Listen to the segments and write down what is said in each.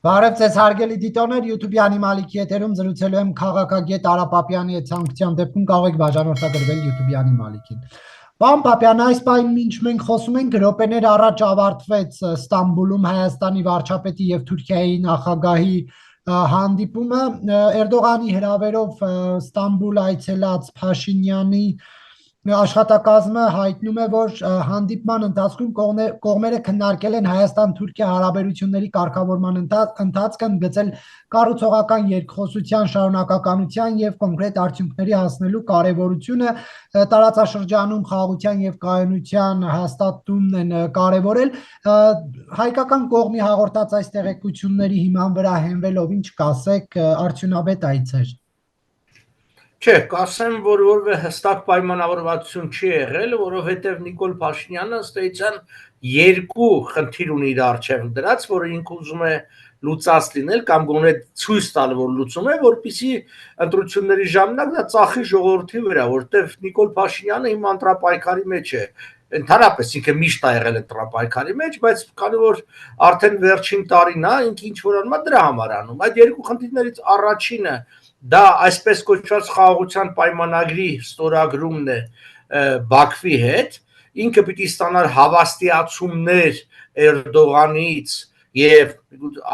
Բարև ձեզ հարգելի դիտողներ, YouTube-յանի Մալիքի եթերում զրուցելու եմ քաղաքագետ Արա Պապյանի հետ, ցանկության դեպքում կարող եք բաժանորդագրվել YouTube-յանի Մալիքին։ Պարոն Պապյան, այս պահին մինչ մենք խոսում ենք, րոպեներ առաջ ավարտվեց Ստամբուլում Հայաստանի վարչապետի եւ Թուրքիայի նախագահի հանդիպումը։ Էրդողանի հրավերով Ստամբուլ այցելած Փաշինյանի աշխատակազմը հայտնում է, որ հանդիպման ընթացքում կողմերը քննարկել են Հայաստան-Թուրքիա հարաբերությունների կարգավորման ընթացքը, ընդգծել կառուցողական երկխոսության շարունակականության եւ կոնկրետ արդյունքների հասնելու կարեւորությունը, տարածաշրջանում խաղաղության եւ կայունության հաստատումն են կարեւորել։ Հայկական կողմի հաղորդած այս տեղեկությունների հիման վրա հենվելով ինչ կասեք, արդյունավետ այցեր։ Չէ, կասեմ, որ որևէ հստակ պայմանավորվածություն չի եղել, որովհետև Նիկոլ Փաշինյանը ըստ էության երկու խնդիր ունի իր առջև դրած, որը ինքը ուզում է լուծած լինել կամ գոնե ցույց տալ, որ լուծում է, որպեսզի ընտրությունների ժամանակ նա ծախի ժողովրդի վրա, որտեղ Նիկոլ Փաշինյանը հիմա ընտրապայքարի մեջ է։ Ընդհանրապես ինքը միշտ է եղել ընտրապայքարի մեջ, բայց քանի որ արդեն վերջին տարին է, ինքը ինչ որ անում է դրա համար անում։ Այդ երկու խնդիրներից առաջինը դա այսպես կոչված խաղաղության պայմանագրի ստորագրումն է Բաքվի հետ, ինքը պիտի ստանար հավաստիացումներ Էրդողանից եւ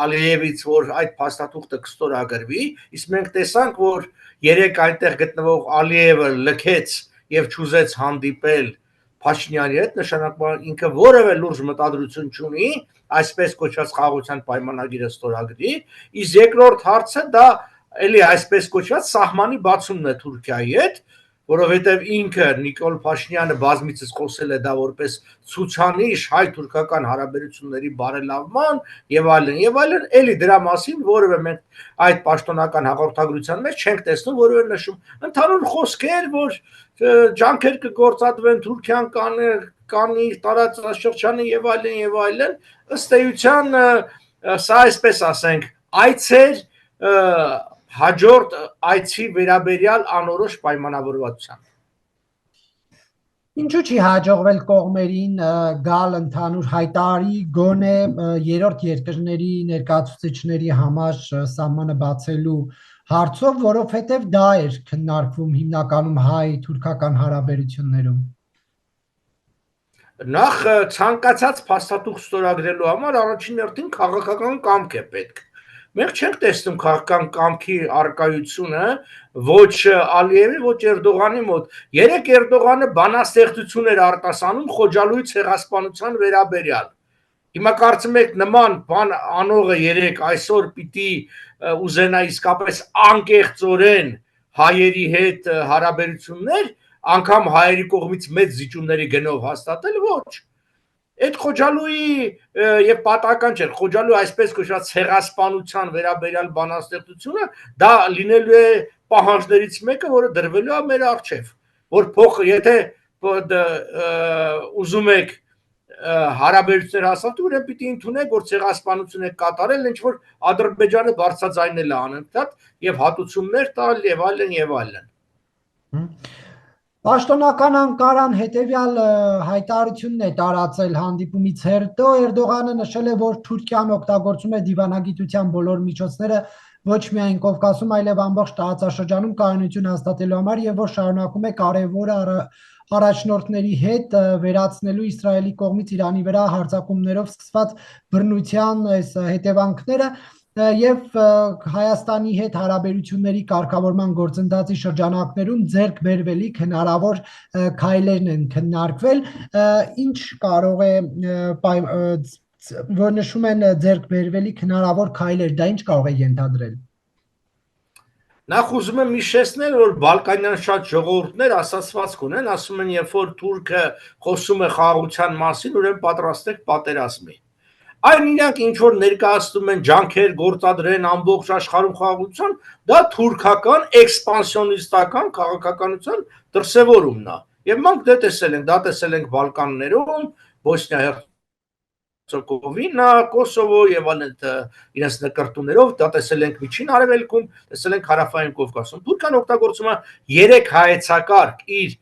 Ալիևից, որ այդ փաստաթուղթը կստորագրվի, իսկ մենք տեսանք, որ երեք այնտեղ գտնվող Ալիևը լքեց եւ չուզեց հանդիպել Փաշինյանի հետ, նշանակում ինքը որևէ լուրջ մտադրություն չունի այսպես կոչված խաղաղության պայմանագիրը ստորագրի, իսկ երկրորդ հարցը դա էլի այսպես կոչված սահմանի բացումն է Թուրքիայի հետ, որովհետև ինքը Նիկոլ Փաշինյանը բազմիցս խոսել է դա որպես ցուցանիշ հայ-թուրքական հարաբերությունների բարելավման եւ այլն, էլի դրա մասին որևէ մենք այդ պաշտոնական հաղորդագրության մեջ չենք տեսնում որևէ նշում։ Ընդհանուր խոսքեր, որ ջանքեր կգործադրվեն Թուրքիան կանի տարածաշրջանը եւ այլն, ըստ էության սա այսպես ասենք, այցեր հաջորդ այցի վերաբերյալ անորոշ պայմանավորվածության։ Ինչու չի հաջողվել կողմերին գալ ընդհանուր հայտարարի գոնե երրորդ երկրների ներկայացուցիչների համար սահմանը բացելու հարցով, որովհետև դա էր քննարկվում հիմնականում հայ-թուրքական հարաբերություններում։ Նախ ցանկացած փաստաթուղթ ստորագրելու համար առաջին հերթին քաղաքական կամք է պետք։ Մենք չենք տեսնում քաղաքական կամքի առկայությունը ոչ Ալիևի, ոչ Էրդողանի մոտ։ Երեք Էրդողանը բանաստեղծություն էր արտասանում Խոջալույի ցեղասպանության վերաբերյալ։ Հիմա կարծում եք նման բան անողը երեք այսօր պիտի ուզենա իսկապես անկեղծորեն հայերի հետ հարաբերություններ, անգամ հայերի կողմից մեծ զիջումների գնով հաստատել, ոչ։ Այդ Խոջալույի եւ պատահական չէ, Խոջալույի այսպես կոչված ցեղասպանության վերաբերյալ բանաստեղծությունը դա լինելու է պահանջներից մեկը, որը դրվելու է մեր առջև, որ եթե ուզում եք հարաբերություններ հաստատել, ուրեմն պիտի ընդունեք, որ ցեղասպանություն եք կատարել, ինչ որ Ադրբեջանը բարձրաձայնել է անընդհատ եւ հատուցումներ տալ եւ այլն։ Պաշտոնական Անկարան հետևյալ հայտարարությունն է տարածել հանդիպումից հետո, Էրդողանը նշել է, որ Թուրքիան օգտագործում է դիվանագիտության բոլոր միջոցները ոչ միայն Կովկասում, այլև ամբողջ տարածաշրջանում կայունություն հաստատելու համար եւ որ շարունակում է կարևոր առաջնորդների հետ վերացնելու Իսրայելի կողմից Իրանի վրա հարձակումներով սկսված բռնության այս հետևանքները եւ Հայաստանի հետ հարաբերությունների կարգավորման գործընթացի շրջանակներում ձեռք բերվելիք հնարավոր քայլերն են քննարկվել, ինչ կարող է որ նշում են ձեռք բերվելիք հնարավոր քայլեր, դա ինչ կարող է ենթադրել։ Նախ ուզում եմ հիշեցնել, որ բալկանյան շատ ժողովուրդներ ասացվածք ունեն, ասում են, երբ որ թուրքը խոսում է խաղաղության մասին, ուրեմն պատրաստեք պատերազմի։ Այն իրանք ինչ որ ներկայացնում են ջանքեր գործադրեն ամբողջ աշխարհում խաղաղության, դա թուրքական էքսպանսիոնիստական քաղաքականության դրսևորումն է։ Եվ մենք դա տեսել ենք Բալկաններում, Բոսնիա Հերցեգովինա, Կոսովո եւ այլն իրենց նկարտումներով, դա տեսել ենք Միջին Արևելքում, տեսել ենք Հարավային Կովկասում։ Թուրքիան օգտագործում է 3 հայեցակարգ իր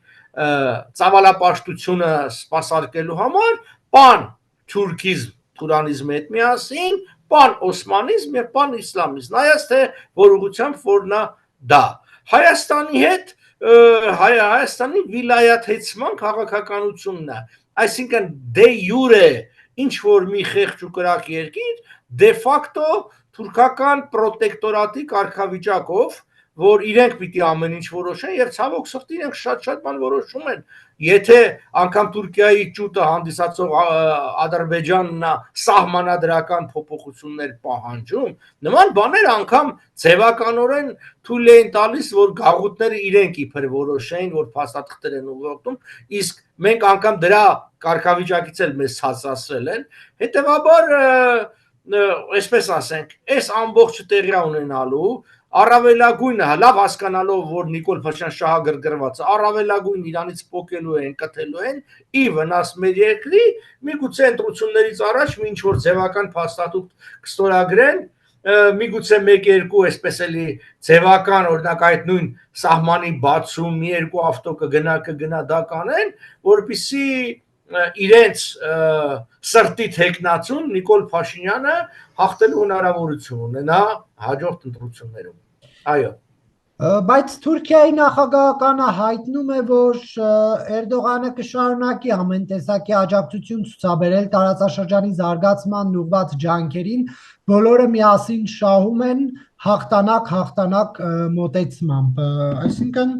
ծավալապաշտությունը սպասարկելու համար, պան թուրքիզմ Թուրանիզմի հետ միասին, պան օսմանիզմ եւ պան իսլամիզմ, նայած թե որ ուղղությամբ որնա դա Հայաստանի հետ Հայաստանի վիլայաթեցման քաղաքականությունն է, այսինքն դե յուրե ինչ որ մի խեղճ ու կրակ երկիր դե ֆակտո թուրքական պրոտեկտորատի կարգավիճակով, որ իրենք պիտի ամեն ինչ որոշեն եւ ցավոք սրտի իրենք շատ բան որոշում են, եթե անգամ Թուրքիայի ճուտը հանդիսացող Ադրբեջանն է սահմանադրական փոփոխություններ պահանջում, նման բաներ անգամ ձևականորեն թույլ են տալիս, որ գաղութները իրենք իբր որոշեն, որ փաստաթղթեր են ուղղորդում, իսկ մենք անգամ դրա կարգավիճակից էլ մեզ ցածրացրել են, հետեւաբար այսպես ասենք, այս ամբողջը տեղի ունենալու առավելագույնը լավ հասկանալով, որ Նիկոլ Փաշինյան շահագրգռված է, առավելագույն իրանից պոկելու են, կթելու են, ի վնաս մեր երկրի, միգուցե ընտրություններից առաջ ինչ որ ձևական փաստաթուղթ կստորագրեն, միգուցե 1-2 այսպես էլի ձևական օրինակ այդ նույն սահմանի բացում, մի երկու ավտո կգնա դա կանեն, որպեսզի իրենց սրտի թեկնածուն Նիկոլ Փաշինյանը հաղթելու հնարավորություն ունենա հաջորդ ընտրություններում։ Այո։ Բայց Թուրքիայի նախագահականը հայտնում է, որ Էրդողանը կշարունակի ամեն տեսակի աջակցություն ցուցաբերել տարածաշրջանի զարգացման ուղղված ջանքերին, բոլորը միասին շահում են հաղթանակ մոտեցմամբ։ Այսինքն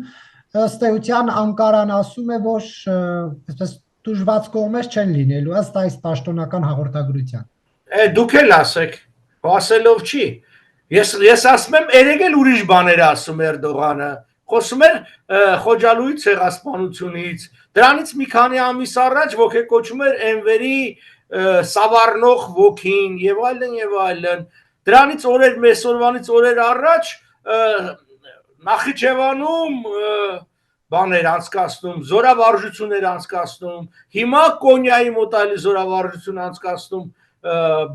ըստ էության Անկարան ասում է, որ այսպես դժվար կողմեր չեն լինելու ըստ այս պաշտոնական հաղորդագրության։ Դուք էլ ասեք, ասելով չի։ Ես ասում եմ, երեք էլ ուրիշ բաներ ասում Էրդողանը, խոսում էր Խոջալույի ցեղասպանությունից, դրանից մի քանի ամիս առաջ ոգեկոչում էր Էնվերի սավառնող ոգին եւ այլն, դրանից օրերից օրեր առաջ Նախիջևանում բաներ անցկացնում, զորավարժություններ անցկացնում, հիմա Կոնյայի մոտ այլ զորավարժություն անցկացնում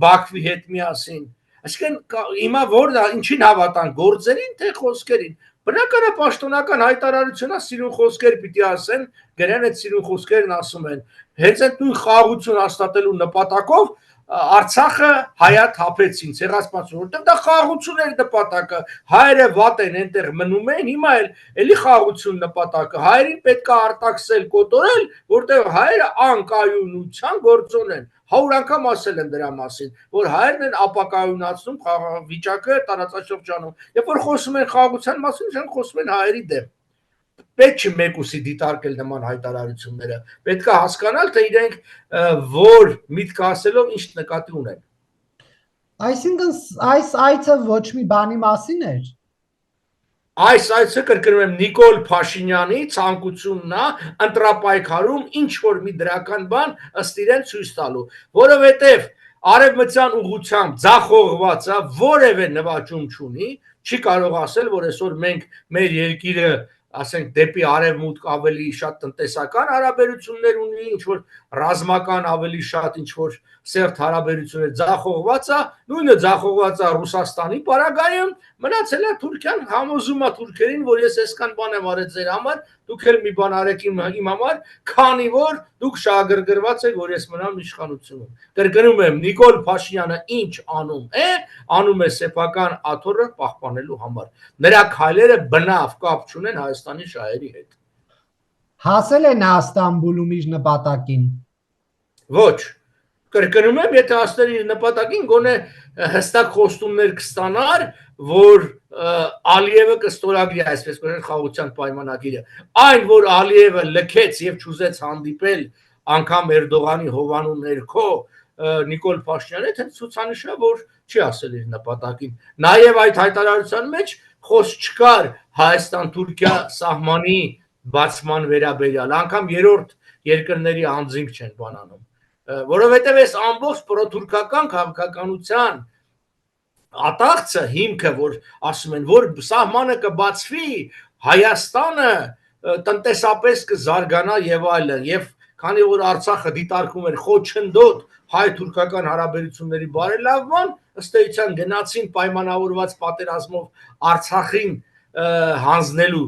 Բաքվի հետ միասին։ Այսինքն հիմա որ ինչին հավատան, գործերին թե խոսքերին։ Բնական է պաշտոնական հայտարարությունա սիրուն խոսքեր պիտի ասեն, գրեն այդ սիրուն խոսքերն ասում են։ Հենց այդ նույն խաղաղություն հաստատելու նպատակով Արցախը հայաթափեցին, ցեղասպանություն, որտեղ դա խաղաղություն էր նպատակը, հայերը վատ են այնտեղ մնում են, հիմա էլի խաղաղություն նպատակը, հայերին պետք է արտաքսել, կոտորել, որտեղ հայերը անկայունության գործոն են, 100 անգամ ասել են դրա մասին, որ հայերն են ապակայունացնում խաղաղավիճակը տարածաշրջանում, երբ որ խոսում են խաղաղության մասին, իրենք խոսում են հայերի դեմ։ Պետք չի մեկուսի դիտարկել նման հայտարարությունները, պետք է հասկանալ, թե իրենք որ միտք ասելով ինչ նկատի ունեն։ Այսինքն այս այցը ոչ մի բանի մասին էր։ Այս այցը կրկնում եմ Նիկոլ Փաշինյանի ցանկությունն է ընտրապայքարում ինչ որ մի դրական բան ըստ իրեն ցույց տալու, որովհետև արևմտյան ուղղությամբ ձախողված է, որևէ նվաճում չունի, չի կարող ասել, որ այսօր մենք մեր երկիրը ասենք դեպի արևմուտք ավելի շատ տնտեսական հարաբերություններ ունի, ինչ որ ռազմական ավելի շատ ինչ որ սերտ հարաբերություններ ձախողված է, նույնը ձախողված է Ռուսաստանի պարագայում, մնացել է Թուրքիան համոզում է թուրքերին, որ ես այսքան բան եմ արել ձեր համար, դուք էլ մի բան արեք իմ համար, քանի որ դուք շահագրգռված եք, որ ես մնամ իշխանությունում։ Կրկնում եմ, Նիկոլ Փաշինյանը ինչ անում է սեփական աթոռը պահպանելու համար։ Նրա քայլերը բնավ կապ չունեն Հայաստանի շահերի հետ։ Հասել է նա Ստամբուլում իր նպատակին։ Ոչ։ Կրկնում եմ, եթե հասներ իր նպատակին, գոնե հստակ խոստումներ կստանար, որ Ալիևը կստորագրի այսպես կոչված խաղաղության պայմանագիրը։ Այն, որ Ալիևը լքեց եւ չուզեց հանդիպել անգամ Էրդողանի հովանու ներքո Նիկոլ Փաշինյանը, թե ցուցանիշ է, որ չի ասել իր նպատակին։ Նաեւ այդ հայտարարության մեջ խոսք չկար Հայաստան-Թուրքիա սահմանի բացման վերաբերյալ, անգամ երրորդ երկրների անձինք չեն բանանում, որովհետև այս ամբողջ պրոթուրքական քաղաքականության ատաղցը հիմքը, որ ասում են, որ սահմանը կբացվի, Հայաստանը տնտեսապես կզարգանա եւ այլն, եւ քանի որ Արցախը դիտարկում էր խոչընդոտ հայ-թուրքական հարաբերությունների բարելավման, ըստ էության գնացին պայմանավորված պատերազմով Արցախին հանձնելու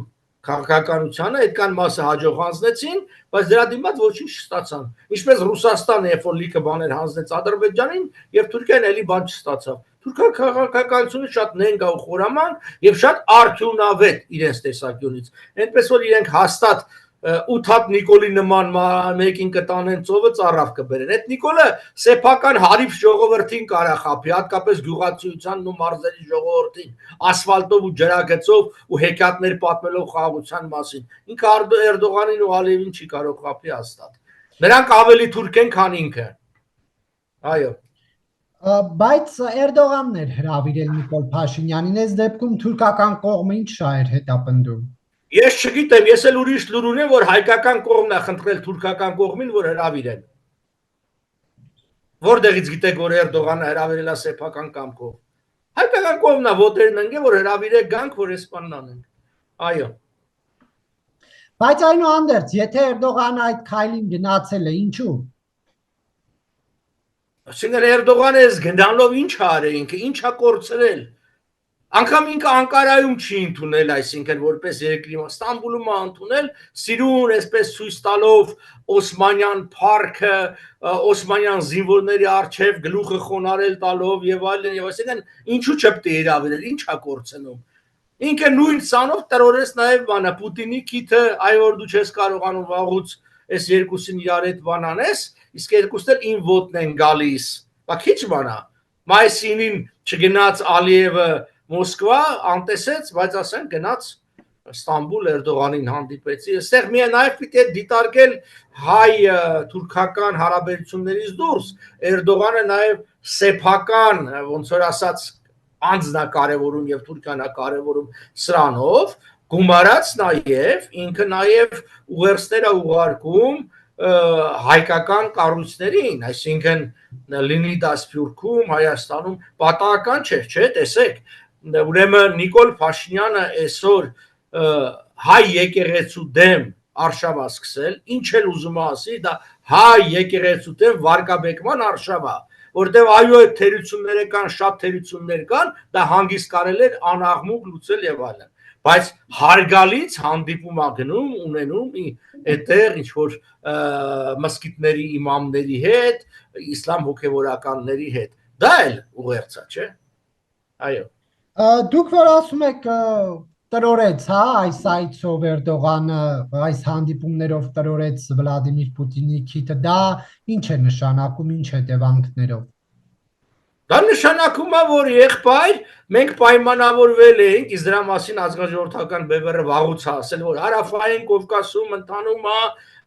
քաղաքականությանը այդքան մասը հաջող հանձնեցին, բայց դրա դիմաց ոչինչ չստացան։ Ինչպես Ռուսաստանը, երբ որ լիքը բաներ հանձնեց Ադրբեջանին, եւ Թուրքիան էլի բան չստացավ։ Թուրքական քաղաքականությունը շատ նենգ է ու խորաման եւ շատ արդյունավետ իրենց տեսակյունից։ Այնպես որ իրենք հաստատ 8 հատ Նիկոլի նման մեկին կտանեն ծովը ծառավ կբերեն։ Այդ Նիկոլը սեփական հարիվ ժողովրդին կարա խափի, հատկապես գյուղացիությանն ու մարզերի ժողովրդին, ասֆալտով ու ջրագծով ու հեքիաթներ պատմելով խաղաղության մասին։ Ինքը Էրդողանին ու Ալիևին չի կարող խափի հաստատ։ Նրանք ավելի թուրք են, քան ինքը։ Այո։ Բայց Էրդողանն էր հրավիրել Նիկոլ Փաշինյանին, այս դեպքում թուրքական կողմը ինչ շահեր հետապնդում։ Ես չգիտեմ, ես էլ ուրիշ լուր ունեմ, որ հայկական կողմն է խնդրել թուրքական կողմին, որ հրավիրեն։ Որտեղից գիտեք, որ Էրդողանը հրավիրել է սեփական կամքով։ Հայկական կողմն է ոտերն ընկել, որ հրավիրեք գանք, որ այս բանն անենք։ Այո։ Բայց այնուհանդերձ, եթե Էրդողանը այդ քայլին գնացել է, ինչու։ Այսինքն Էրդողանը այս գնալով ինչ է արել ինքը, ինչ է կորցրել։ Անկամ ինքը Անկարայում չի ընդունել, այսինքն որպես երկրի Ստամբուլում է ընդունել, սիրուն այսպես ցույց տալով Օսմանյան փառքը, Օսմանյան զինվորների արչև գլուխը խոնարել տալով եւ այլն եւ այսինքն ինչու չպետք է իրավիրել, ինչ է կորցնում։ Ինքը նույն ցանով տրորես նաեւ բանա Պուտինի քիթը, այ որ դու չես կարողանում վաղուց այս երկուսին իրար հետ բան անես, իսկ երկուսն էլ ին ոտն են գալիս։ Բա քիչ բանա։ Մայիսին չգնաց Ալիևը Մոսկվա անտեսեց, բայց ասեն գնաց Ստամբուլ Էրդողանին հանդիպեցի։ Այստեղ միայն նաև պիտի դիտարկել հայ-թուրքական հարաբերություններից դուրս Էրդողանը նաև սեփական, ոնց որ ասած, անձնակարևորում եւ Թուրքիանակարևորում սրանով գումարած նաև ինքը նաև ուղերձներ է ուղարկում հայկական կառույցներին, այսինքն լինի դա Սփյուռքում, Հայաստանում պատահական չէ, տեսեք, ուրեմն Նիկոլ Փաշինյանը այսօր հայ եկեղեցու դեմ արշավ է սկսել, ինչ էլ ուզում ասի, դա հայ եկեղեցու դեմ վարկաբեկման արշավ է, որտեղ այո թերություններ կան, շատ թերություններ կան, դա հանգիստ կարել էր անաղմուկ լուծել եւ այլն, բայց հարգալից հանդիպում է գնում ունենում այդտեղ ինչ որ մսկիթների իմամների հետ, իսլամ հոգևորականների հետ, դա էլ ուղերձ է, չէ՞։ Այո։ Դուք որ ասում եք տրորեց, հա, այս այցով Էրդողանը, այս հանդիպումներով տրորեց Վլադիմիր Պուտինի քիթը, դա ինչ է նշանակում, ինչ հետևանքներով։ Դա նշանակում է, որ եղբայր մենք պայմանավորվել ենք, իսկ դրա մասին ազգաժողովրդական բևեռը վաղուց ասել, որ Հարավային Կովկասում ընթանում է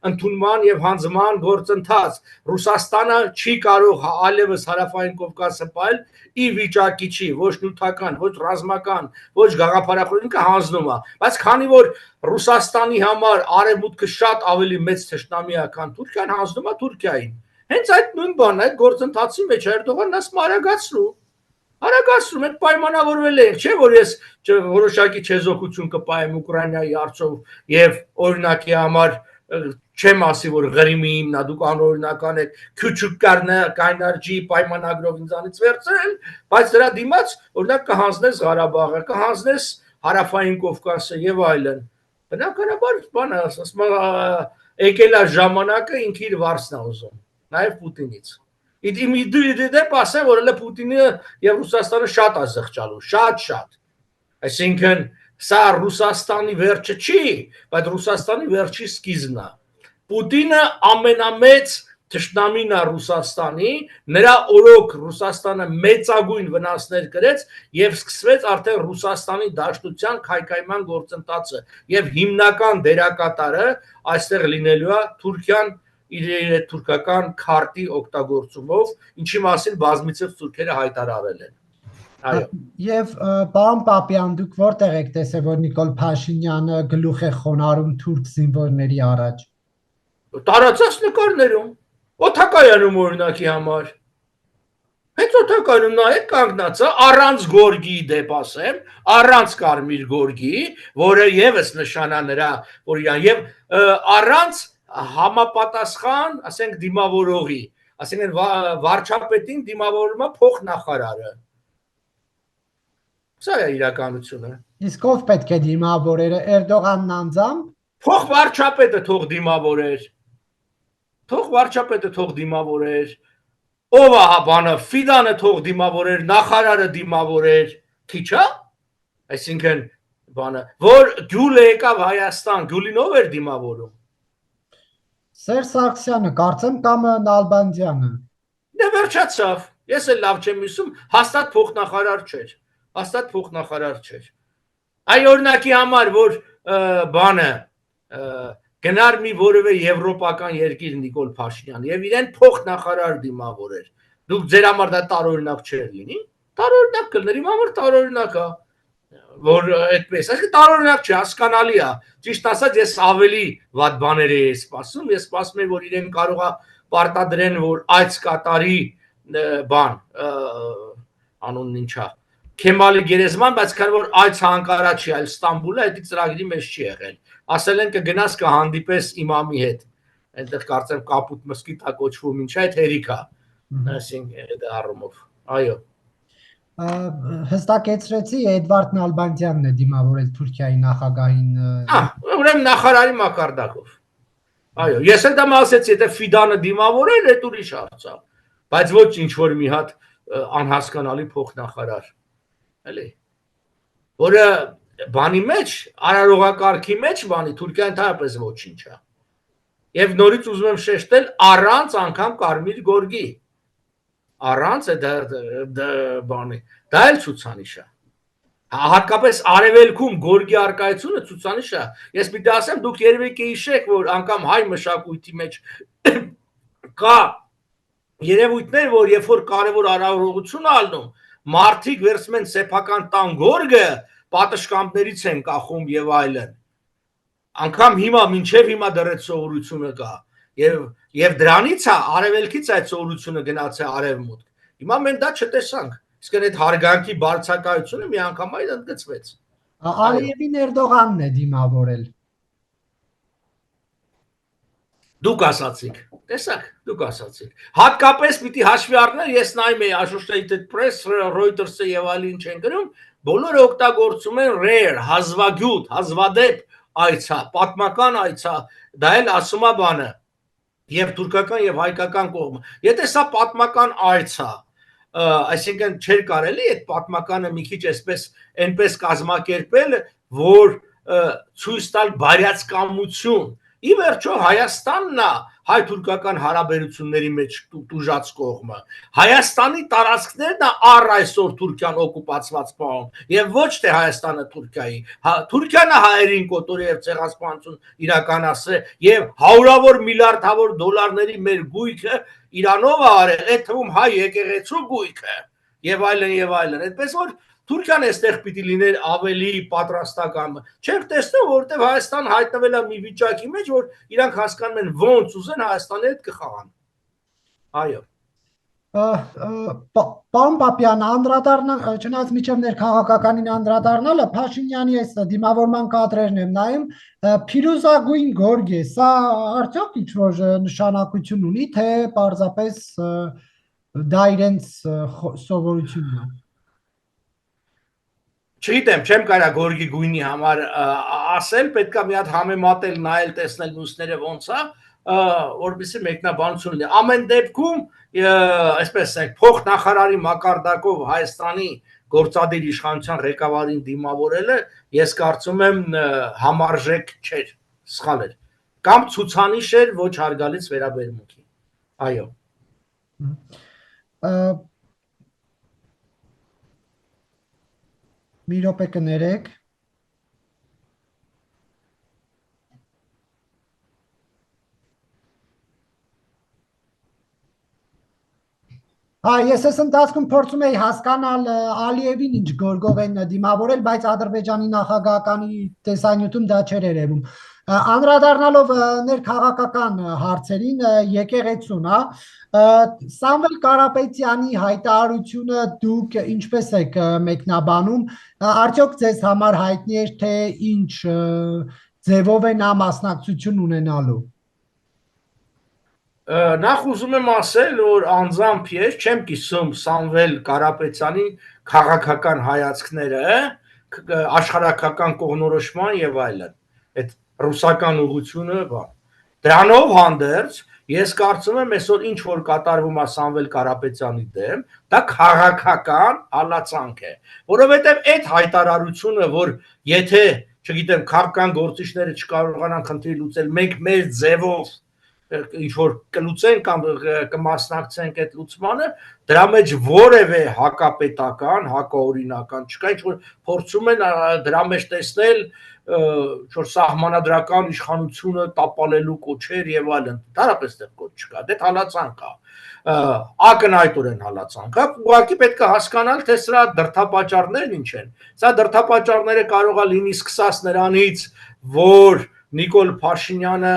ընդունման եւ հանձնման գործընթաց։ Ռուսաստանը չի կարող այլևս Հարավային Կովկասը պայել ի վիճակի չի, ոչ նյութական, ոչ ռազմական, ոչ գաղափարախորին հանձնում է, բայց քանի որ Ռուսաստանի համար արևմուտքը շատ ավելի մեծ թշնամի է, քան Թուրքիան, հանձնում է Թուրքիային։ Հենց այդ նույն բանն այդ գործընթացի մեջ Էրդողանն ասում արագացնում, մենք պայմանավորվել ենք, չէ՞ որ ես որոշակի չեզոքություն կպայեմ Ուկրաինայի հարցով եւ օրինակի համար չեմ ասի, որ Ղրիմի հիմնա դուք անօրինական եք, քյուչուկ կայնարջի պայմանագրով ինձանից վերցրել, բայց դրա դիմաց օրինակ կհանձնես Ղարաբաղը, կհանձնես Հարավային Կովկասը եւ այլն։ Բնականաբար բանը ասում եկել է ժամանակը ինքը իր վարձն է ուզում, նաեւ Պուտինից։ Դեպ ասեմ, որ էլ Պուտինը եւ Ռուսաստանը շատ է զղջալու, շատ։ Այսինքն սա Ռուսաստանի վերջը չի, բայց Ռուսաստանի վերջի սկիզբն է։ Պուտինը ամենամեծ թշնամին է Ռուսաստանի, նրա օրոք Ռուսաստանը մեծագույն վնասներ կրեց եւ սկսվեց արդեն Ռուսաստանի դաշտության քայքայման գործընթացը եւ հիմնական դերակատարը այստեղ լինելու է Թուրքիան իր թուրքական քարտի օգտագործումով, ինչի մասին բազմիցս թուրքերը հայտարարել են։ Այո։ Եվ պարոն Պապյան, դուք որտեղ եք տեսել, որ Նիկոլ Փաշինյանը գլուխ է խոնարհում թուրք զինվորների առաջ։ Տարածած նկարներում, օթակայանում օրինակի համար։ Հենց օթակայանում նայեք կանգնած է առանց գորգի դեպ ասեմ, առանց կարմիր գորգի, որը եւս նշանա նրա, որ իրան եւ առանց համապատասխան, ասենք դիմավորողի, ասենք վարչապետին դիմավորում է փոխնախարարը։ Սա է իրականությունը։ Իսկ ով պետք է դիմավորեր Էրդողանն անձամբ։ Թող վարչապետը թող դիմավորեր։ Թող վարչապետը թող դիմավորեր։ Ով է բանը Ֆիդանը թող դիմավորեր, նախարարը դիմավորեր։ Քիչ է։ Այսինքն բանը, որ Գյուլը եկավ Հայաստան, Գյուլին ով էր դիմավորում։ Սերժ Սարգսյանը, կարծեմ կամ Նալբանդյանը։ Դե վերջացավ։ Ես էլ լավ չեմ հիշում, հաստատ փոխնախարար չէր։ Հաստատ փոխնախարար չէր։ Այ օրինակի համար, որ բանը գնար մի որևէ եվրոպական երկիր Նիկոլ Փաշինյան եւ իրեն փոխնախարար դիմավորեր։ Դուք ձեր համար դա տարօրինակ չէր լինի։ Տարօրինակ կլներ, իմ համար տարօրինակ է, որ այդպես, այսինքն տարօրինակ չէ, հասկանալի է։ Ճիշտ ասած, ես ավելի վատ բաներ էի սպասում, ես սպասում եմ, որ իրեն կարող է պարտադրեն, որ այց կատարի բան, անունն ինչա, Քեմալի Գերեզման, բայց քանի որ այց Անկարա չի, այլ Ստամբուլը, դա ծրագրի մեջ չի եղել։ Ասել են կգնաս կհանդիպես իմամի հետ։ Այնտեղ կարծեմ կապուտ մսկիթ է կոչվում, ինչա այդ հերիք է։ Այսինքն դա առումով։ Այո։ Հստակեցրեցի Էդվարդ Նալբանդյանն է դիմավորել Թուրքիայի նախագահին։ Ուրեմն նախարարի մակարդակով։ Այո, ես էլ դա ասեցի, եթե Ֆիդանը դիմավորել, այդ ուրիշ հարց է, բայց ոչ ինչ որ մի հատ անհասկանալի փոխնախարար, էլի։ Որը բանի մեջ, արարողակարգի մեջ բանի Թուրքիան ընդհանրապես ոչինչ է։ Եվ նորից ուզում եմ շեշտել առանց անգամ կարմիր գորգի։ Առանց դա բանի, դա էլ ցուցանիշ է։ Հատկապես արևելքում գորգի արկայությունը ցուցանիշ է։ Ես պիտի ասեմ, դուք երևի կհիշեք, որ անգամ հայ մշակույթի մեջ կա երևույթներ, որ երբ որ կարևոր արարողություն ալնում, մարդիկ վերցնում են սեփական տան գորգը, պատշգամբներից են կախում եւ այլն։ Անգամ հիմա մինչեւ հիմա դեռ այդ սովորությունը կա։ Եվ դրանից է արևելքից այդ սովորությունը գնացել արևմուտք։ Հիմա մենք դա չտեսանք։ Իսկ այդ հարգանքի բարձակայությունը մի անգամ այդ ընդգծվեց։ Ալիևին Էրդողանն է դիմավորել։ Դուք ասացիք, տեսակ, դուք ասացիք։ Հատկապես պիտի հաշվի առնել, ես նայում եի Associated Press, Reuters-ը եւ այլն չեն գրում, բոլորը օգտագործում են rare, հազվագյուտ, հազվադեպ այցա, պատմական այցա, դա էլ ասում է բանը, եւ թուրքական եւ հայկական կողմը։ Եթե սա պատմական այց է, այսինքն չէր կարելի այդ պատմականը մի քիչ այնպես կազմակերպել, որ ցույց տալ բարյացկամություն։ Ի վերջո Հայաստանն է հայ-թուրքական հարաբերությունների մեջ տուժած կողմը։ Հայաստանի տարածքներն է առ այսօր Թուրքիան օկուպացված պահում եւ ոչ թե Հայաստանը Թուրքիայի։ Թուրքիան է հայերին կոտորի եւ ցեղասպանություն իրականացրել եւ հարյուրավոր միլիարդավոր դոլարների մեր գույքը Իրանով է արել, այդ թվում հայ եկեղեցու գույքը եւ այլն եւ այլն։ Այդպես որ Թուրքիան այստեղ պիտի լիներ ավելի պատրաստական։ Չենք տեսնում, որովհետև Հայաստան հայտնվել է մի վիճակի մեջ, որ իրանք հասկանում են ոնց ուզեն Հայաստանի հետ կխաղան։ Այո։ Պարոն Պապյան, չնայած միջև ներքաղաքականին անդրադառնալը, Փաշինյանի այս դիմավորման կադրերն եմ նայում, փիրուզագույն գորգ է, սա արդյոք ինչ-որ նշանակություն ունի, թե պարզապես դա իրենց սովորությունն է։ Չգիտեմ, չեմ կարա գորգի գույնի համար ասել, պետքա մի հատ համեմատել, նայել, տեսնել մյուսները ոնց է, որպեսզի մեկնաբանություն լինի։ Ամեն դեպքում, այսպես ասենք, փոխնախարարի մակարդակով Հայաստանի գործադիր իշխանության ղեկավարին դիմավորելը, ես կարծում եմ համարժեք չէր, սխալ էր։ Կամ ցուցանիշ էր ոչ հարգալից վերաբերմունքի։ Այո։ Մի րոպե կներեք։ Ես այս ընթացքում փորձում էի հասկանալ Ալիևին ինչ գորգով են դիմավորել, բայց Ադրբեջանի նախագահականի տեսանյութում դա չէր երևում։ Անդրադառնալով ներքաղաքական հարցերին, եկեղեցուն, Սամվել Կարապետյանի հայտարարությունը դուք ինչպես եք մեկնաբանում, արդյոք ձեզ համար հայտնի էր, թե ինչ ձևով է նա մասնակցություն ունենալու։ Նախ ուզում եմ ասել, որ անձամբ ես չեմ կիսում Սամվել Կարապետյանի քաղաքական հայացքները, աշխարհակական կողմնորոշման եւ այլն այդ ռուսական ուղղությունը բան դրանով հանդերձ ես կարծում եմ այսօր ինչ որ կատարվում է Սամվել Կարապետյանի դեմ դա քաղաքական հալածանք է որովհետեւ այդ հայտարարությունը որ եթե չգիտեմ քաղաքական գործիչները չկարողանան խնդրի լուծել մենք մեր ձևով ինչ որ կլուծեն կամ կմասնակցենք այդ լուծմանը դրա մեջ որևէ հակապետական հակաօրինական չկա ինչ որ փորձում են դրա մեջ տեսնել որ սահմանադրական իշխանությունը տապալելու կոչեր եւ այլն դարապես դեռ կոչ չկա դա հալածանք է ակնհայտորեն հալածանք է ուղղակի պետք է հասկանալ թե սրա դրդապատճառներն ինչ են սա դրդապատճառները կարող է լինի սկսած նրանից որ Նիկոլ Փաշինյանը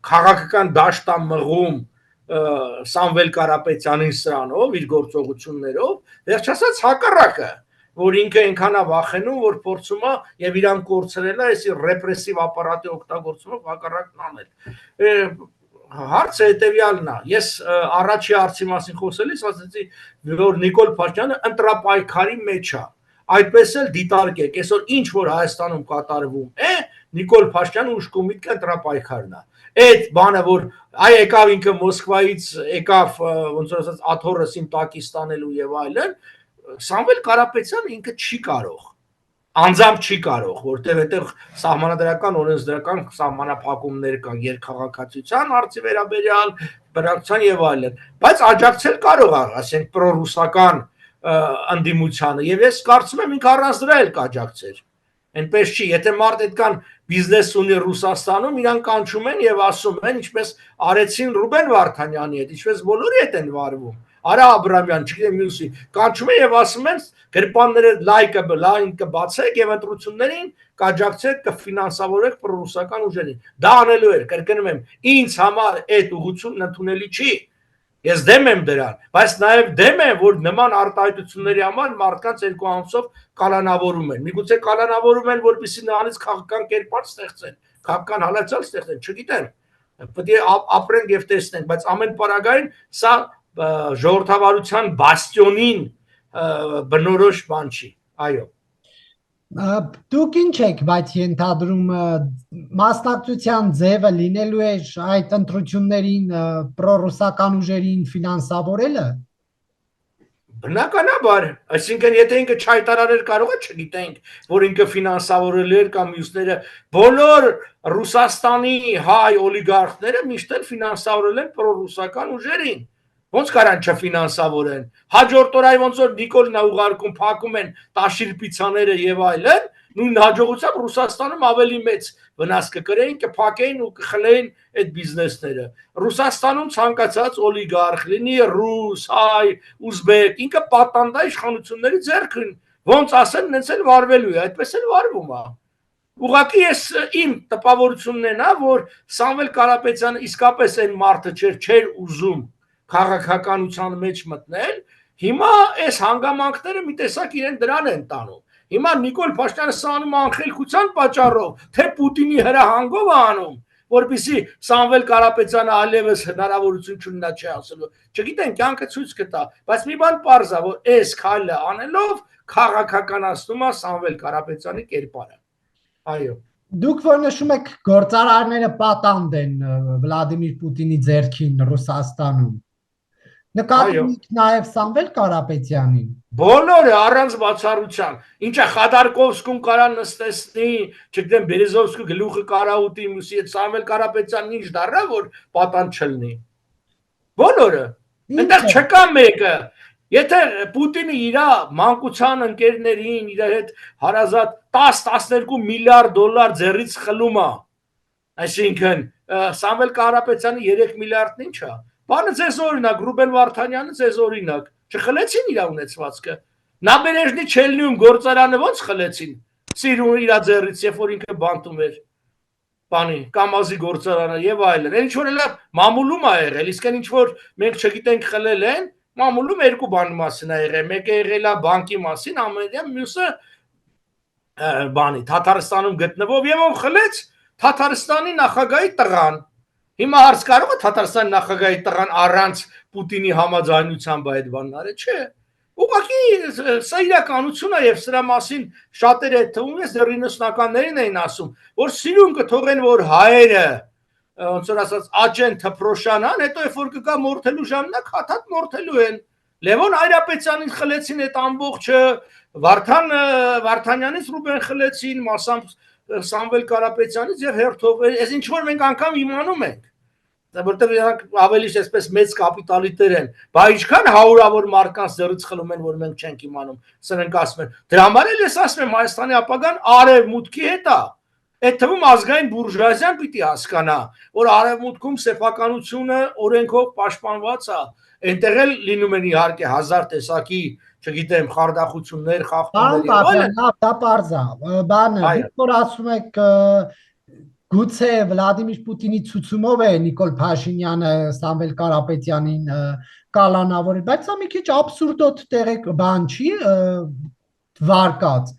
քաղաքական դաշտ է մղում Սամվել Կարապետյանին սրանով իր գործողություններով վերջացած հակառակը որ ինքը այնքան է վախենում որ փորձում է եւ իրան կորցրել է այսի ռեպրեսիվ ապարատի օգտագործումով հակառակն անել հարցը հետեւյալն է ես առաջի հարցի մասին խոսելիս ասացի որ Նիկոլ Փաշինյանը ընտրապայքարի մեջ է այդպես էլ դիտարկեք այսօր ինչ որ Հայաստանում կատարվում է Նիկոլ Փաշինյանը ուշք ու միտքը ընտրապայքարն է այդ բանը որ այ եկավ ինքը Մոսկվայից եկավ ոնց որ ասած աթոռսին Տակիստանելու եւ այլն Սամվել Կարապետյանը ինքը չի կարող անձամբ չի կարող որտեղ այդտեղ սահմանադրական օրենսդրական սահմանափակումներ կան երկխաղացության հարցի վերաբերյալ բնակչության եւ այլն բայց աջակցել կարող է ասենք պրոռուսական անդիմությանը եւ ես կարծում եմ ինքը առանց դրա էլ կաջակցեր այնպես չի եթե մարդ այդքան բիզնես ունի Ռուսաստանում իրան կանչում են եւ ասում են ինչպես արեցին Ռուբեն Վարդանյանի հետ ինչպես բոլորի հետ են վարվում Արա Աբրամյան չգիտեմ մյուսի կանչում են եւ ասում են գրպանները լայն կբացեք եւ ընտրություններին կաջակցեք կֆինանսավորեք պրոռուսական ուժերին դա անելու էր կրկնում եմ ինձ համար այդ ուղղությունն ընդունելի չի ես դեմ եմ դրան բայց նաեւ դեմ եմ որ նման արտահայտությունների համար մարդկանց երկու ամսով կալանավորում են միգուցե կալանավորում են որպեսզի նրանից քաղաքական կերպար ստեղծեն քաղաքական հալածյալ ստեղծեն չգիտեմ պետք է ապրենք եւ տեսնենք բայց ամեն պարագային սա ժողովրդավարության բաստիոնին բնորոշ բան չի այո դուք ինչ եք բայց ենթադրում մասնակցության ձևը լինելու է այդ ընտրություններին պրոռուսական ուժերին ֆինանսավորելը բնականաբար այսինքն եթե ինքը չհայտարարել կարող է չգիտենք որ ինքը ֆինանսավորել էր կամ մյուսները բոլոր Ռուսաստանի հայ օլիգարխները միշտ էլ ֆինանսավորել են պրոռուսական ուժերին ոնց կարան չֆինանսավորեն հաջորդ օրը ոնց որ Նիկոլն է ուղարկում փակում են տաշիրպիցաները եւ այլն նույն հաջողությամբ Ռուսաստանում ավելի մեծ վնաս կկրեին կփակեին ու կխլեին այդ բիզնեսները Ռուսաստանում ցանկացած օլիգարխ լինի ռուս հայ ուզբեկ ինքը պատանդա իշխանությունների ձեռքին ոնց ասեն նենց էլ վարվելու է այդպես էլ վարվում է ուղղակի ես իմ տպավորությունն է նա որ Սամվել Կարապետյանը իսկապես այն մարդը չէր ուզում քաղաքականության մեջ մտնել հիմա այս հանգամանքները մի տեսակ իրեն դրան են տանում հիմա Նիկոլ Փաշինյանը սանում անխելքության պատճառով թե Պուտինի հրահանգով է անում որպեսզի Սամվել Կարապետյանը այլևս հնարավորություն չունենա չի ասելու չգիտեն կյանքը ցույց կտա բայց մի բան պարզ է որ այս քայլը անելով քաղաքականացնում է Սամվել Կարապետյանի կերպարը այո Դուք որ նշում եք գործարարները պատանդ են Վլադիմիր Պուտինի ձեռքին Ռուսաստանում նկատում եք նաև Սամվել Կարապետյանին բոլորը առանց բացառության ինչա Խադարկովսկում կարա նստեցնի չգիտեմ Բերեզովսկու գլուխը կարա ուտի մուսի այդ Սամվել Կարապետյանն ինչ դառա որ պատանդ չլինի բոլորը այնտեղ չկա մեկը եթե Պուտինը իր մանկության ընկերներին իր հետ հարազատ 10-12 միլիարդ դոլար ձեռից խլում է այսինքն Սամվել Կարապետյանի 3 միլիարդն ինչ է բանը ձեզ օրինակ Ռուբեն Վարդանյանը ձեզ օրինակ չխլեցին իր ունեցվածքը Նաբերեժնի Չելնիում գործարանը ոնց խլեցին Սիրուն իր ձեռից երբ որ ինքը բանտում էր բանի Կամազի գործարանը եւ այլն այն ինչ որ էլ մամուլում է եղել իսկ այն ինչ որ մենք չգիտենք խլել են մամուլում երկու բանի մասին է եղել մեկը եղել է բանկի մասին ամենը մյուսը բանի Թաթարստանում գտնվող եւ ով խլեց Թաթարստանի նախագահի տղան Հիմա հարց կարող է Թաթարստանի նախագահի տղան առանց Պուտինի համաձայնությամբ այդ բանն արել, չէ։ Ուղղակի սա իրականություն է եւ սրա մասին շատերը թվում է դեռ 90-ականներին էին ասում, որ սիրուն կթողեն, որ հայերը ոնց որ ասած աճեն թփրոշանան, հետո երբ որ կգա մորթելու ժամանակ հաթաթ մորթելու են։ Լևոն Հայրապետյանին խլեցին այդ ամբողջը, Վարդանյանից Ռուբեն խլեցին, մասամբ Սամվել Կարապետյանից եւ հերթով, այս ինչ որ մենք անգամ իմանում ենք, որտեղ իրանք ավելի այսպես մեծ կապիտալիտեր են, բայց ինչքան հարյուրավոր մարդկանց ձեռից խլում են, որ մենք չենք իմանում, սրանք ասում են։ Դրա համար էլ ես ասում եմ Հայաստանի ապագան արևմուտքի հետ է։ Այդ թվում ազգային բուրժուազիան պիտի հասկանա, որ արևմուտքում սեփականությունը օրենքով պաշտպանված է, այնտեղ էլ լինում են իհարկե հազար տեսակի, չգիտեմ, խարդախություններ, խախտումներ եւ այլն։ Դա պարզ է, բանը, որ ասում եք գուցե Վլադիմիր Պուտինի ցուցումով է Նիկոլ Փաշինյանը Սամվել Կարապետյանին կալանավորել, բայց սա մի քիչ աբսուրդոտ տեղեկ բան չի վարկած,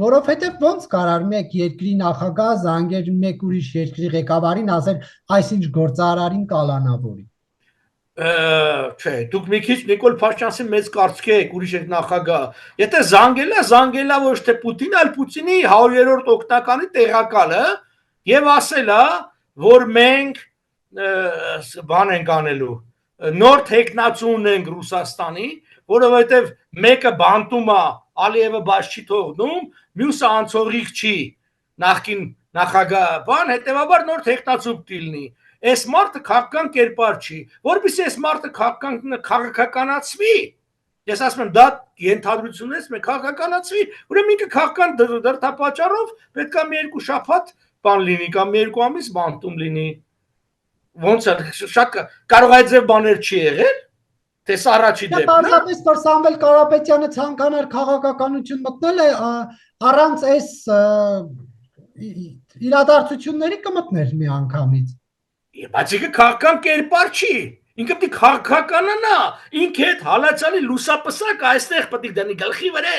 որովհետև ոնց կարար մեկ երկրի նախագահ զանգեր մեկ ուրիշ երկրի ղեկավարին ասել այսինչ գործարարին կալանավորի։ Չէ, դուք մի քիչ Նիկոլ Փաշինյանի մեծ կարծիք եք ուրիշ նախագահ։ Եթե զանգելա ոչ թե Պուտին, այլ Պուտինի 100-րդ օգնականի տեղակալը եւ ասելա, որ մենք բան ենք անելու, նոր տեխնացու ունենք Ռուսաստանի, որովհետեւ մեկը բանտում է, Ալիևը բաց չի թողնում, մյուսը անցողիկ չի, նախքին նախագահ բան, հետեւաբար նոր տեխնացու պիտի լինի։ Այս մարդը քաղաքական կերպար չի, որովհետեւ այս մարդը քաղաքականացվի։ Ես ասում եմ, դա ենթադրությունից մենք քաղաքականացվի, ուրեմն ինքը քաղաքական դրդապատճառով պետք է մի երկու շաբաթ բան լինի կամ մի երկու ամիս բանտում լինի։ Ոնց է, շատ կարող է ձեր բաներ չի եղել, թե սա առաջի դեպքն է։ Պարզապես որ Սամվել Կարապետյանը ցանկանար քաղաքականություն մտնել է առանց այս իրադարձությունների կմտներ մի անգամից։ Բայց ինքը քաղաքական կերպար չի, ինքը պիտի քաղաքականանա, ինքը այդ հալածալի լուսապսակ այստեղ պետք է դնի գլխի վրա։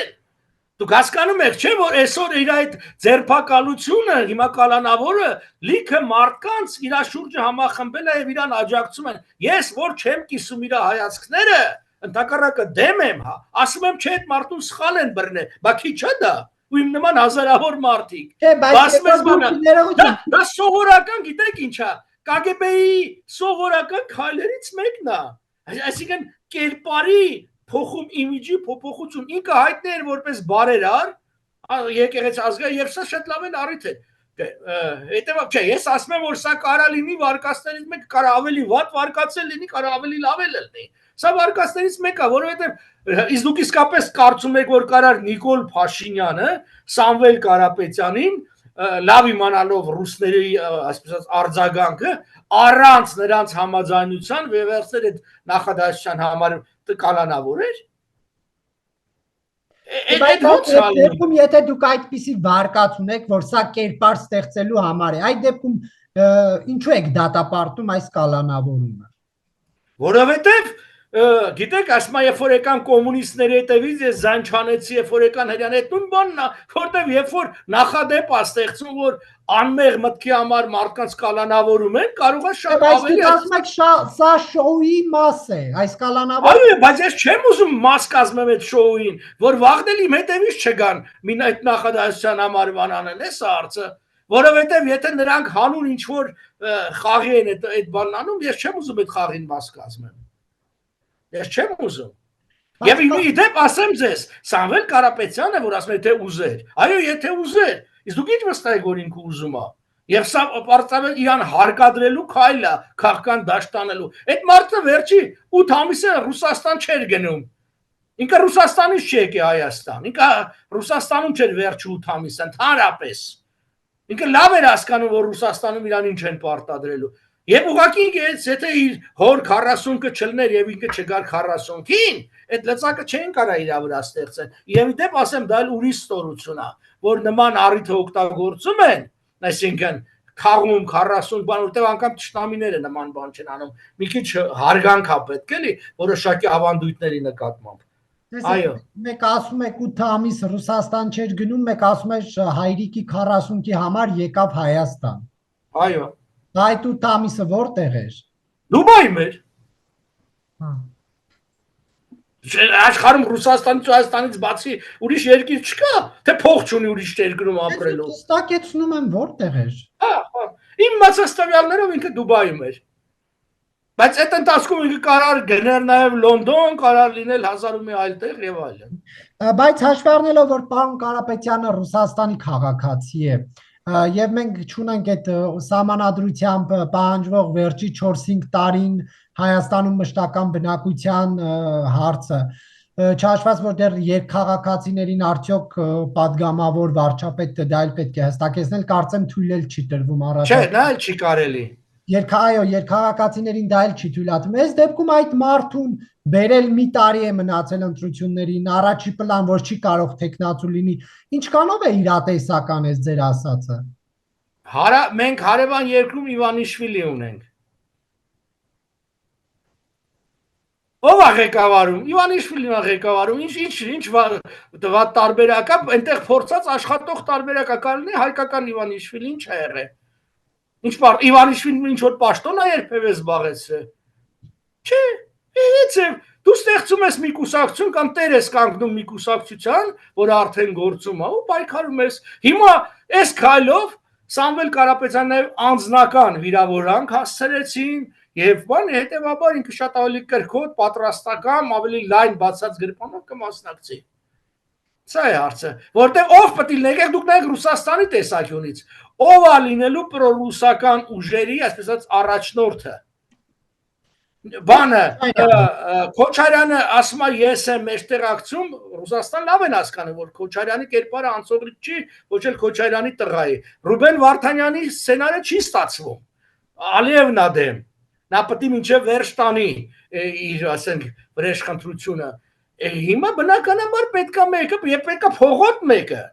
Դուք հասկանում եք, չէ՞ որ այսօր իր այդ ձերբակալությունը, հիմա կալանավորը լիքը մարդկանց իր շուրջը համախմբել է եւ իրան աջակցում են։ Ես որ չեմ կիսում իր հայացքները, ընդհակառակը դեմ եմ, հա, ասում եմ, չէ, այդ մարդուն սխալ են բռնել, բա քիչ է դա։ Ու իմ նման հազարավոր մարդիկ։ Դա սովորական, գիտեք ինչ է, KGB-ի սովորական քայլերից մեկն է։ Այսինքն կերպարի փոխում իմիջի փոփոխություն, ինքը հայտնի էր որպես բարերար, եկեղեցի ազգային եւ սա շատ լավ են առիթ է։ Հետեւաբար, չէ, ես ասում եմ, որ սա կարա լինի վարկածներից մեկը, կարա ավելի վատ վարկածել լինի, կարա ավելի լավ էլ լինի։ Սա վարկածներից մեկը է, որովհետեւ իսկ դուք իսկապես կարծում եք, որ կարար Նիկոլ Փաշինյանը Սամվել Կարապետյանին լավ իմանալով ռուսների, այսպես արձագանքը, առանց նրանց համաձայնության վերցրել այդ նախադասության համար կալանավորեր։ Դեպքում եթե դուք այդպիսի վարկած ունեք, որ սա կերպար ստեղծելու համար է, այդ դեպքում ինչու եք դատապարտում այս կալանավորումը։ Որովհետև գիտեք, ասում եմ, երբ որ եկան կոմունիստների հետևից, ես զայն չանեցի, երբ որ եկան հրյան այդ նույն բանն է, որտեվ երբ որ նախադեպ է ստեղծում, որ անմեղ մտքի համար մարդկանց կալանավորում են, կարող է շատ ավելի։ Բայց ասում եք, սա շոուի մաս է, այս կալանավորումը։ Այո, բայց ես չեմ ուզում մաս կազմեմ այդ շոուին, որ վաղնել իմ հետևից չգան, մին այդ նախադասության համար բան անեն, է սա հարցը, որովհետև եթե նրանք հանուն ինչ որ խաղի են այդ բանն անում, ես չեմ ուզում այդ խաղին մաս կազմեմ։ Ես չեմ ուզում։ Եվ իդեպ ասեմ ձեզ, Սամվել Կարապետյանը, որ ասում է թե ուզեր, այո, եթե ուզեր, իսկ դուք ինչ վստահ եք, որ ինքը ուզում է։ Եվ սա պարզապես իրան հարկադրելու քայլ է, քաղաքական դաշտանելու։ Այդ մարդը վերջի 8 ամիսը Ռուսաստան չէր գնում։ Ինքը Ռուսաստանից չի եկել Հայաստան։ Ինքը Ռուսաստանում չէր վերջի 8 ամիսը, ընդհանրապես։ Ինքը լավ էր հասկանում, որ Ռուսաստանում իրան ինչ են պարտադրելու։ Եվ ուղղակի եթե իր հոր 40-ը չլներ եւ ինքը չգար 40-ին, այդ լծակը չեն կարա իր վրա ստեղծել։ Եվ իդեպ ասեմ, դա էլ ուրիշ ստորություն է, որ նման առիթը օգտագործում են, այսինքն խաղում 40 բան, որտեղ անգամ ճշտամիները նման բան չեն անում։ Մի քիչ հարգանք է պետք էլի որոշակի ավանդույթների նկատմամբ։ Այո։ Մեկ ասում եք 8 ամիս Ռուսաստան չէր գնում, մեկ ասում է հայրիկի 40-ի համար եկավ Հայաստան։ Այո։ Այդ 8 ամիսը որտեղ էր։ Դուբայում էր։ Աշխարհում Ռուսաստանից ու Հայաստանից բացի ուրիշ երկիր չկա, թե փող չունի ուրիշ երկրում ապրելու։ Հստակեցնում եմ որտեղ էր։ Հա, իմ մասաստավյալներով ինքը Դուբայում էր։ Բայց այդ ընթացքում ինքը կարար գներ նաև Լոնդոն, կարար լինել 1000 ու մի այլ տեղ եւ այլն։ Բայց հաշվի առնելով, որ պարոն Կարապետյանը Ռուսաստանի քաղաքացի է, եւ մենք ճունենք այդ սահմանադրությամբ պահանջվող վերջի 4-5 տարին Հայաստանում մշտական բնակության հարցը, չհաշված որ դեռ երկքաղաքացիներին արդյոք падգամավոր վարչապետ դա էլ պետք է հստակեցնել, կարծեմ թույլ էլ չի տրվում առաջ։ Չէ, դա էլ չի կարելի։ Այո, երկքաղաքացիներին դա էլ չի թույլատրում։ Այս դեպքում այդ մարդուն բերել մի տարի է մնացել ընտրություններին, առաջի պլան, որ չի կարող տեխնացու լինի։ Ինչքանով է իրատեսական էս ձեր ասածը։ Մենք հարևան երկրում Իվանիշվիլի ունենք։ Ով է ղեկավարում։ Իվանիշվիլին է ղեկավարում։ Ինչ վատ տարբերակ է, այնտեղ փորձած աշխատող տարբերակ է, կարելի հայկական Իվանիշվիլին ինչ է եղել։ Ինչ բար Իվանիշվիլին ինչ որ պաշտոն է երբևէ զբաղեցրել։ Չէ, հեծև դու ստեղծում ես մի կուսակցություն կամ տեր ես կանգնում մի կուսակցության, որը արդեն գործում է ու պայքարում ես։ Հիմա այս քայլով Սամվել Կարապետյանն նաև անձնական վիրավորանք հասցրեցին եւ բան հետեւաբար ինքը շատ ավելի կրկոտ, պատրաստական, ավելի լայն բացած գրպանով կմասնակցի։ Սա է հարցը, որտեղ ով պետք է լինեք, դուք նայեք Ռուսաստանի տեսանկյունից, ով է լինելու պրոռուսական ուժերի, այսպես ասած, առաջնորդը։ Բանը Քոչարյանը ասում է ես եմ մեջտեղակցում, Ռուսաստան լավ են հասկանում, որ Քոչարյանի կերպարը անցողիկ չի, ոչ էլ Քոչարյանի տղա է։ Ռուբեն Վարդանյանի սցենարը չի ստացվում։ Ալիևն է դեմ։ Նա պետք է մինչև վերջ տանի իր, ասենք, վրեժխնդրությունը։ Հիմա բնականաբար պետքա մեկը, եւ պետքա փողոտ մեկը։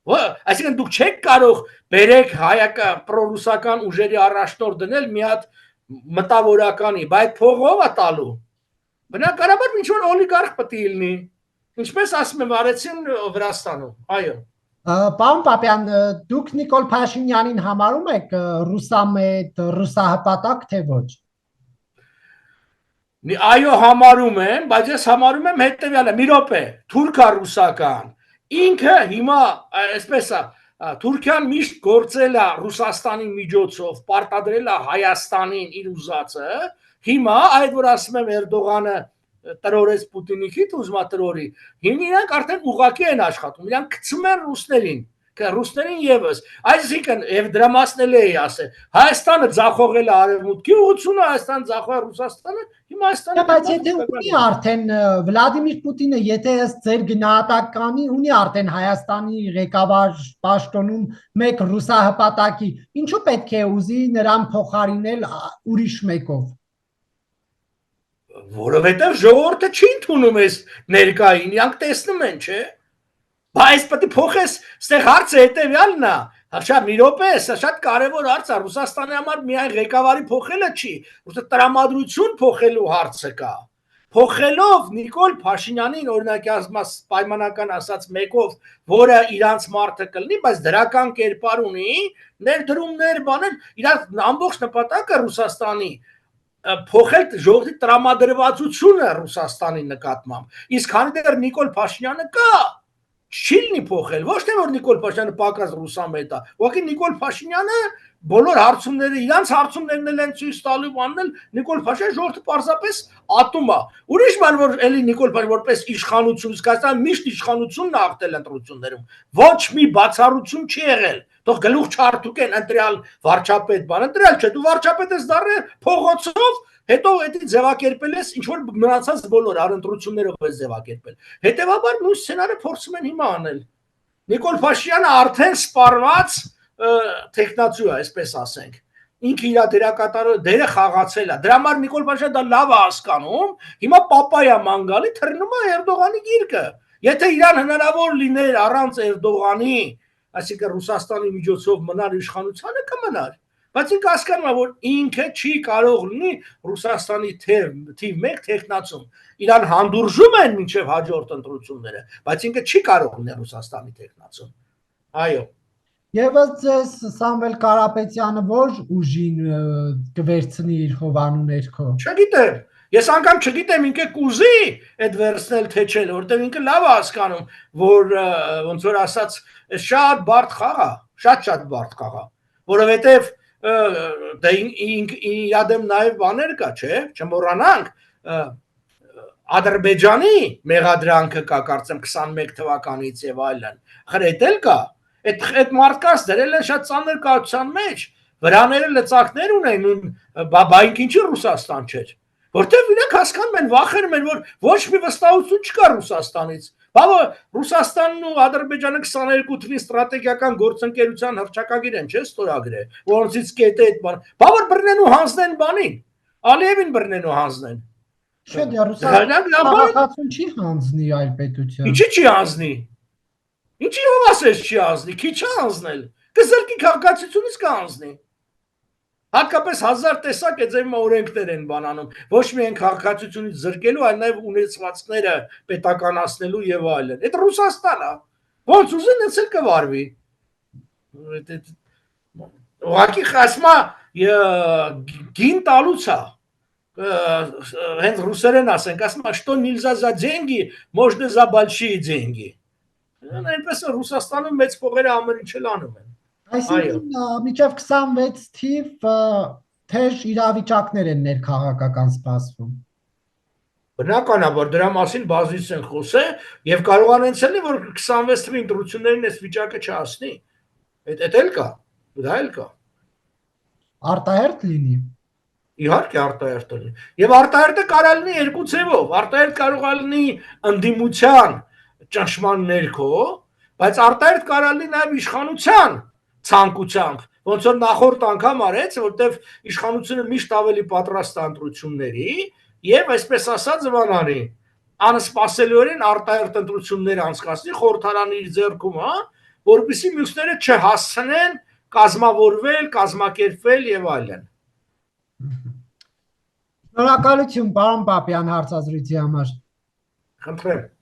Այսինքն դուք չեք կարող բերեք հայական պրոռուսական ուժերի առաջնորդ դնել մի հատ մտավորականի, բայց փողով է տալու։ Բնականաբար ինչ որ օլիգարխ պետք է լինի։ Ինչպես ասում եմ, արեցին Վրաստանում։ Այո։ Պարոն Պապյան, դուք Նիկոլ Փաշինյանին համարում եք ռուսամետ, ռուսահպատակ, թե ոչ։ Այո, համարում եմ, բայց ես համարում եմ հետևյալը, մի րոպե, թուրքա-ռուսական։ Ինքը հիմա, այսպես է, Թուրքիան միշտ գործել է Ռուսաստանի միջոցով, պարտադրել է Հայաստանին իր ուզածը։ Հիմա այդ որ ասում եմ Էրդողանը տրորեց Պուտինի քիթ ուզմա տրորի, հիմա իրանք արդեն ուղղակի են աշխատում, իրանք գցում են ռուսներին եւս, այսինքն եւ դրա մասն էլ էի ասել, Հայաստանը ձախողել է արևմուտքի ուղղությունը, Հայաստանը ձախողել Ռուսաստանը, հիմա Հայաստանը բայց եթե ունի արդեն Վլադիմիր Պուտինը, եթե ըստ ձեր գնահատականի ունի արդեն Հայաստանի ղեկավար պաշտոնում մեկ ռուսահպատակի, ինչու պետք է ուզի նրան փոխարինել ուրիշ մեկով։ Որովհետև ժողովուրդը չի ընդունում այս ներկային, իրանք տեսնում են, չէ՞։ Բայց պետք է փոխես, այստեղ հարցը հետևյալն է, հաշա մի րոպե, սա շատ կարևոր հարց է, Ռուսաստանի համար միայն ղեկավարի փոխելը չի, ուստի տրամադրություն փոխելու հարցը կա։ Փոխելով Նիկոլ Փաշինյանին օրինակի պայմանական ասած մեկով, որը իրանց մարդը կլինի, բայց դրական կերպար ունի, ներդրումներ, բաներ, իրանք ամբողջ նպատակը Ռուսաստանի փոխել ժողովրդի տրամադրվածությունը Ռուսաստանի նկատմամբ։ Իսկ քանի դեռ Նիկոլ Փաշինյանը կա, չի լինի փոխել, ոչ թե որ Նիկոլ Փաշինյանը պակաս ռուսամետ է, ուղղակի Նիկոլ Փաշինյանը բոլոր հարցումները, իրանց հարցումներն են ցույց տալու բաննել, Նիկոլ Փաշինյանը ժողովրդը պարզապես ատում է։ Ուրիշ բան որ էլի Նիկոլ Փաշինյանը որպես իշխանություն, սկսած միշտ իշխանությունն է աղտել ընտրություններում, ոչ մի բացառություն չի եղել։ Թող գլուխ չարթուկեն ընտրյալ վարչապետ բան, ընտրյալ չէ, դու վարչապետ ես դառել փողոցով, հետո էդի ձևակերպել ես ինչ որ մնացած բոլոր առընտրություններով ես ձևակերպել։ Հետևաբար նույն սցենարը փորձում են հիմա անել։ Նիկոլ Փաշինյանը արդեն սպառված տեխնացու է, այսպես ասենք։ Ինքը իր դերը խաղացել է։ Դրա համար Նիկոլ Փաշինյանը դա լավ է հասկանում, հիմա պապայա մանգալի թռնում է Էրդողանի գիրկը։ Եթե իրան հնարավոր լիներ առանց Էրդողանի, այսինքն Ռուսաստանի միջոցով մնալ իշխանությանը կմնար, բայց ինքը հասկանում է, որ ինքը չի կարող լինի Ռուսաստանի թիվ 1 տեխնացում։ Իրան հանդուրժում են մինչև հաջորդ ընտրությունները, բայց ինքը չի կարող լինել Ռուսաստանի տեխնացում։ Այո։ Եվ ձեզ Սամվել Կարապետյանը որ ուժին կվերցնի իր հովանու ներքո։ Չգիտեմ, Ես անգամ չգիտեմ ինքը կուզի այդ վերցնել թե չէ, որտեղ ինքը լավ է հասկանում, որ ոնց որ ասած շատ բարդ խաղ է, շատ բարդ խաղ է, որովհետև դա իադեմ նաև բաներ կա, չէ, չմոռանանք Ադրբեջանի մեղադրանքը կա, կարծեմ 21 թվականից եւ այլն, խրետ էլ կա, այդ մարդկանց դրել են շատ ծանր կայացության մեջ, վրաները լծակներ ունեն, բա ինք ինչի Ռուսաստան չէր, որտեւ իրենք հասկանում են, վախենում են, որ ոչ մի վստահություն չկա Ռուսաստանից, բավը Ռուսաստանն ու Ադրբեջանը 22 թվականի ստրատեգիական գործընկերության հռչակագիր են, չէ՞, ստորագրել, որոնցից կետը այդ բան, բավը բռնեն ու հանձնեն բանին, Ալիևին բռնեն ու հանձնեն Չէ, դե Ռուսաստանը քաղաքացուն չի հանձնի այլ պետության։ Ինչի՞ չի հանձնի։ Ինչի՞ ով ասես չի հանձնի, քիչ է հանձնել։ Կզրկի քաղաքացիությունից կհանձնի։ Հատկապես 1000 տեսակ այդ ձևի օրենքներ են բանանում, ոչ միայն քաղաքացիությունից զրկելու, այլ նաև ունեցվածքները պետականացնելու եւ այլն։ Այդ Ռուսաստանն է։ Ոնց ուզեն, այնց էլ կվարվի։ Ուղղակի խասմա գին տալուց է։ Հենց ռուսերեն ասենք, ասում է, что нельзя за деньги, можно за большие деньги։ Այնպես Ռուսաստանում մեծ փողերը ամեն ինչ էլ անում են։ Այսինքն միջև 26 թիվ թեժ իրավիճակներ են ներքաղաքական սպասվում։ Բնական է, որ դրա մասին բազմից են խոսել եւ կարողան ցելի, որ 26 թվականի ընտրություններին այս վիճակը չհասնի։ Այդ էլ կա, դա էլ կա։ Արտահերթ լինի։ Իհարկե արտահերթ լինի։ Եվ արտահերթը կարող է լինի երկու ձևով։ Արտահերթ կարող է լինի ընդդիմության ճնշման ներքո, բայց արտահերթ կարող է լինի նաև իշխանության ցանկությամբ, ոնց որ նախորդ անգամ արեց, որտեվ իշխանությունը միշտ ավելի պատրաստ է ընտրությունների եւ այսպես ասած վանանի անսպասելիորեն արտահերթ ընտրություններ անցկացնի խորհրդարանի իր ձեռքում, հա, որովհետեւ մյուսները չհասցնեն կազմավորվել, կազմակերպվել եւ այլն։ Շնորհակալություն, պարոն Պապյան, հարցազրույցի համար։ Խնդրեմ։